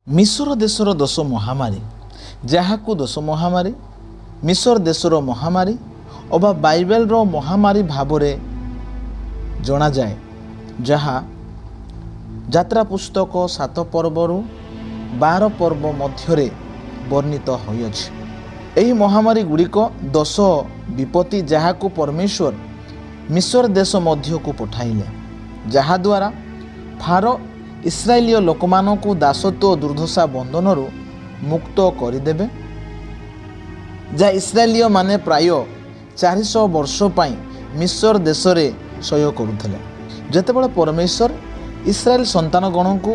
ମିଶର ଦେଶର 10 ମହାମାରୀ, ଯାହାକୁ 10 ମହାମାରୀ, ମିଶର ଦେଶର ମହାମାରୀ ଅବା ବାଇବେଲର ମହାମାରୀ ଭାବରେ ଜଣାଯାଏ, ଯାହା ଯାତ୍ରା ପୁସ୍ତକ 7 ପର୍ବରୁ 12 ପର୍ବ ମଧ୍ୟରେ ବର୍ଣ୍ଣିତ ହୋଇଅଛି। ଏହି ମହାମାରୀ ଗୁଡ଼ିକ 10 ବିପତ୍ତି, ଯାହାକୁ ପରମେଶ୍ୱର ମିଶର ଦେଶ ମଧ୍ୟକୁ ପଠାଇଲେ, ଯାହାଦ୍ୱାରା ଫାରୋ ଇସ୍ରାଏଲୀୟ ଲୋକମାନଙ୍କୁ ଦାସତ୍ୱ ଓ ଦୁର୍ଦ୍ଦଶା ବନ୍ଧନରୁ ମୁକ୍ତ କରିଦେବେ, ଯାହା ଇସ୍ରାଏଲୀୟ ମାନେ ପ୍ରାୟ 400 ବର୍ଷ ପାଇଁ ମିଶର ଦେଶରେ ସହ୍ୟ କରୁଥିଲେ। ଯେତେବେଳେ ପରମେଶ୍ୱର ଇସ୍ରାଏଲ ସନ୍ତାନଗଣଙ୍କୁ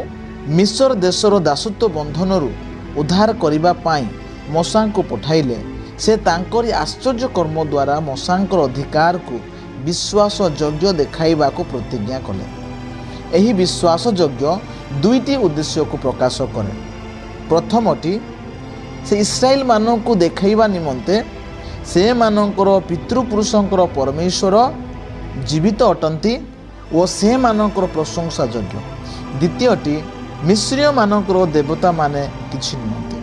ମିଶର ଦେଶର ଦାସତ୍ୱ ବନ୍ଧନରୁ ଉଦ୍ଧାର କରିବା ପାଇଁ ମୋଶାଙ୍କୁ ପଠାଇଲେ, ସେ ତାଙ୍କରି ଆଶ୍ଚର୍ଯ୍ୟ କର୍ମ ଦ୍ୱାରା ମୋଶାଙ୍କର ଅଧିକାରକୁ ବିଶ୍ୱାସ ଯୋଗ୍ୟ ଦେଖାଇବାକୁ ପ୍ରତିଜ୍ଞା କଲେ। ଏହି ବିଶ୍ୱାସ ଯୋଗ୍ୟ ଦୁଇଟି ଉଦ୍ଦେଶ୍ୟକୁ ପ୍ରକାଶ କରେ। ପ୍ରଥମଟି, ସେ ଇସ୍ରାଏଲ ମାନଙ୍କୁ ଦେଖାଇବା ନିମନ୍ତେ ସେମାନଙ୍କର ପିତୃପୁରୁଷଙ୍କର ପରମେଶ୍ୱର ଜୀବିତ ଅଟନ୍ତି ଓ ସେମାନଙ୍କର ପ୍ରଶଂସା ଯୋଗ୍ୟ। ଦ୍ୱିତୀୟଟି, ମିଶ୍ରୀୟମାନଙ୍କର ଦେବତାମାନେ କିଛି ନୁହନ୍ତି।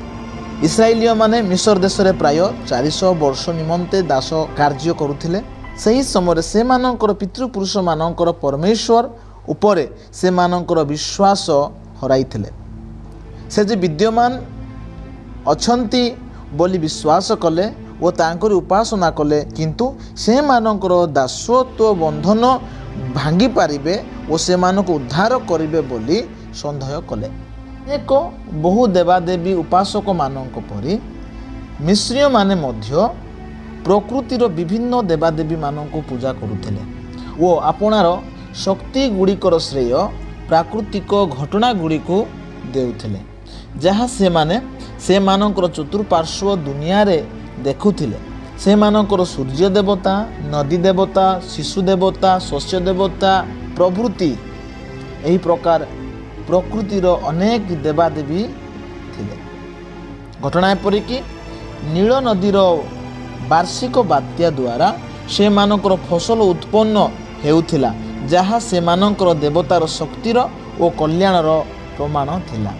ଇସ୍ରାଏଲୀୟମାନେ ମିଶର ଦେଶରେ ପ୍ରାୟ 400 ବର୍ଷ ନିମନ୍ତେ ଦାସ କାର୍ଯ୍ୟ କରୁଥିଲେ। ସେହି ସମୟରେ ସେମାନଙ୍କର ପିତୃପୁରୁଷମାନଙ୍କର ପରମେଶ୍ୱର ଉପରେ ସେମାନଙ୍କର ବିଶ୍ୱାସ ହରାଇଥିଲେ। ସେ ଯେ ବିଦ୍ୟମାନ ଅଛନ୍ତି ବୋଲି ବିଶ୍ୱାସ କଲେ ଓ ତାଙ୍କରି ଉପାସନା କଲେ, କିନ୍ତୁ ସେମାନଙ୍କର ଦାସତ୍ୱ ବନ୍ଧନ ଭାଙ୍ଗି ପାରିବେ ଓ ସେମାନଙ୍କୁ ଉଦ୍ଧାର କରିବେ ବୋଲି ସନ୍ଦେହ କଲେ। ଏକ ବହୁ ଦେବାଦେବୀ ଉପାସକମାନଙ୍କ ପରି ମିଶ୍ରୀୟମାନେ ମଧ୍ୟ ପ୍ରକୃତିର ବିଭିନ୍ନ ଦେବାଦେବୀମାନଙ୍କୁ ପୂଜା କରୁଥିଲେ ଓ ଆପଣାର ଶକ୍ତି ଗୁଡ଼ିକର ଶ୍ରେୟ ପ୍ରାକୃତିକ ଘଟଣା ଗୁଡ଼ିକୁ ଦେଉଥିଲେ, ଯାହା ସେମାନେ ସେମାନଙ୍କର ଚତୁଃପାର୍ଶ୍ୱ ଦୁନିଆରେ ଦେଖୁଥିଲେ। ସେମାନଙ୍କର ସୂର୍ଯ୍ୟ ଦେବତା, ନଦୀ ଦେବତା, ଶିଶୁ ଦେବତା, ଶସ୍ୟ ଦେବତା ପ୍ରଭୃତି ଏହି ପ୍ରକାର ପ୍ରକୃତିର ଅନେକ ଦେବାଦେବୀ ଥିଲେ। ଘଟଣା ଏପରିକି ନୀଳ ନଦୀର ବାର୍ଷିକ ବାତ୍ୟା ଦ୍ୱାରା ସେମାନଙ୍କର ଫସଲ ଉତ୍ପନ୍ନ ହେଉଥିଲା, ଯାହା ସେମାନଙ୍କର ଦେବତାର ଶକ୍ତିର ଓ କଲ୍ୟାଣର ପ୍ରମାଣ ଥିଲା।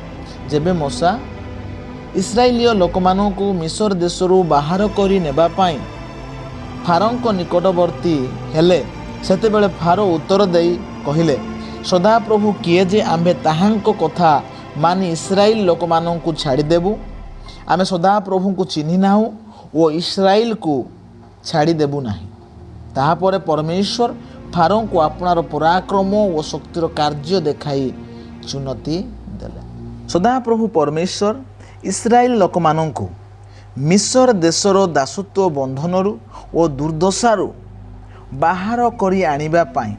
ଯେବେ ମୋଶା ଇସ୍ରାଏଲୀୟ ଲୋକମାନଙ୍କୁ ମିଶର ଦେଶରୁ ବାହାର କରି ନେବା ପାଇଁ ଫାରୋଙ୍କ ନିକଟବର୍ତ୍ତୀ ହେଲେ, ସେତେବେଳେ ଫାରୋ ଉତ୍ତର ଦେଇ କହିଲେ, ସଦାପ୍ରଭୁ କିଏ ଯେ ଆମ୍ଭେ ତାହାଙ୍କ କଥା ମାନି ଇସ୍ରାଏଲ ଲୋକମାନଙ୍କୁ ଛାଡ଼ିଦେବୁ? ଆମେ ସଦାପ୍ରଭୁଙ୍କୁ ଚିହ୍ନି ନାହୁଁ ଓ ଇସ୍ରାଏଲକୁ ଛାଡ଼ିଦେବୁ ନାହିଁ। ତାହାପରେ ପରମେଶ୍ୱର ଫାରୋଙ୍କୁ ଆପଣାର ପରାକ୍ରମ ଓ ଶକ୍ତିର କାର୍ଯ୍ୟ ଦେଖାଇ ଚୁନତି ଦେଲେ। ସଦାପ୍ରଭୁ ପରମେଶ୍ୱର ଇସ୍ରାଏଲ ଲୋକମାନଙ୍କୁ ମିଶର ଦେଶର ଦାସତ୍ୱ ବନ୍ଧନରୁ ଓ ଦୁର୍ଦ୍ଦଶାରୁ ବାହାର କରି ଆଣିବା ପାଇଁ,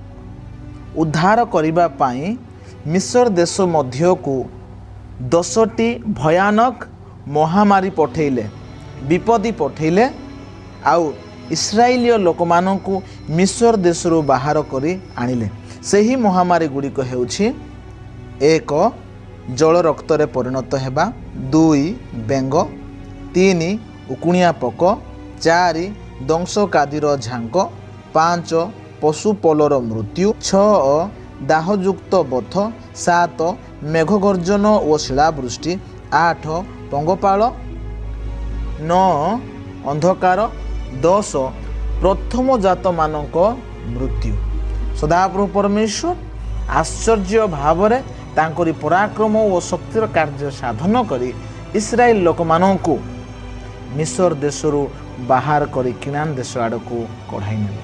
ଉଦ୍ଧାର କରିବା ପାଇଁ ମିଶର ଦେଶ ମଧ୍ୟକୁ 10ଟି ଭୟାନକ ମହାମାରୀ ପଠାଇଲେ, ବିପତ୍ତି ପଠାଇଲେ ଆଉ ଇସ୍ରାଏଲୀୟ ଲୋକମାନଙ୍କୁ ମିଶର ଦେଶରୁ ବାହାର କରି ଆଣିଲେ। ସେହି ମହାମାରୀ ଗୁଡ଼ିକ ହେଉଛି 1. ଜଳ ରକ୍ତରେ ପରିଣତ ହେବା, 2. ବେଙ୍ଗ, 3. ଉକୁଣିଆ ପୋକ, 4. ଦଂଶକାଦିର ଝାଙ୍କ, 5. ପଶୁପଲର ମୃତ୍ୟୁ, 6. ଦାହଯୁକ୍ତ ବଥ, 7. ମେଘଗର୍ଜନ ଓ ଶିଳାବୃଷ୍ଟି, 8. ପଙ୍ଗପାଳ, 9. ଅନ୍ଧକାର, 10. ପ୍ରଥମ ଜାତମାନଙ୍କ ମୃତ୍ୟୁ। ସଦାପ୍ରଭୁ ପରମେଶ୍ୱର ଆଶ୍ଚର୍ଯ୍ୟ ଭାବରେ ତାଙ୍କରି ପରାକ୍ରମ ଓ ଶକ୍ତିର କାର୍ଯ୍ୟ ସାଧନ କରି ଇସ୍ରାଏଲ ଲୋକମାନଙ୍କୁ ମିଶର ଦେଶରୁ ବାହାର କରି କିନାନ ଦେଶ ଆଡ଼କୁ କଢ଼ାଇ ନେଲେ।